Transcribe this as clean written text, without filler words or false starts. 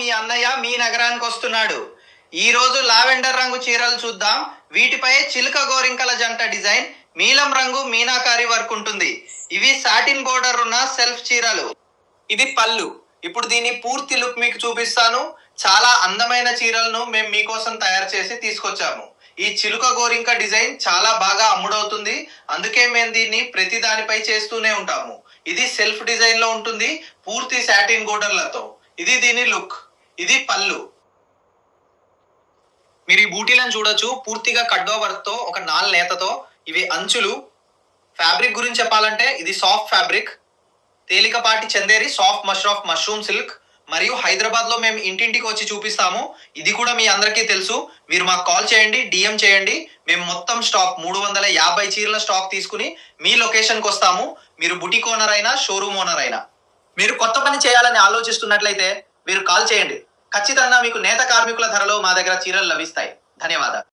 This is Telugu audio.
మీ అన్నయ్య మీ నగరానికి వస్తున్నాడు. ఈ రోజు లావెండర్ రంగు చీరలు చూద్దాం. వీటిపై చిలుక గోరింకల జంట డిజైన్, నీలం రంగు మీనాకారి వర్క్ ఉంటుంది. ఇవి సాటిన్ బోర్డర్ ఉన్న సెల్ఫ్ చీరలు. ఇది పళ్ళు. ఇప్పుడు దీని పూర్తి లుక్ మీకు చూపిస్తాను. చాలా అందమైన చీరలను మేము మీకోసం తయారు చేసి తీసుకొచ్చాము. ఈ చిలుక గోరింక డిజైన్ చాలా బాగా అమ్ముడవుతుంది. అందుకే మేము దీన్ని ప్రతి దానిపై చేస్తూనే ఉంటాము. ఇది సెల్ఫ్ డిజైన్ లో ఉంటుంది, పూర్తి సాటిన్ బోర్డర్లతో. ఇది దీని లుక్. ఇది పళ్ళు. మీరు ఈ బూటీలను చూడొచ్చు. పూర్తిగా కడ్డో వర్క్ తో, ఒక నాల్ నేతతో. ఇవి అంచులు. ఫ్యాబ్రిక్ గురించి చెప్పాలంటే ఇది సాఫ్ట్ ఫ్యాబ్రిక్, తేలికపాటి చందేరి, సాఫ్ట్ మష్రూమ్ సిల్క్. మరియు హైదరాబాద్ లో మేము ఇంటింటికి వచ్చి చూపిస్తాము. ఇది కూడా మీ అందరికీ తెలుసు. మీరు మాకు కాల్ చేయండి, డిఎం చేయండి. మేము మొత్తం స్టాక్ 350 చీరల స్టాక్ తీసుకుని మీ లొకేషన్కి వస్తాము. మీరు బుటిక్ ఓనర్ అయినా, షోరూమ్ ఓనర్ అయినా. మీరు కొత్త పని చేయాలని ఆలోచిస్తున్నట్లయితే మీరు కాల్ చేయండి. ఖచ్చితంగా మీకు నేత కార్మికుల ధరలో మా దగ్గర చీరలు లభిస్తాయి. ధన్యవాదాలు.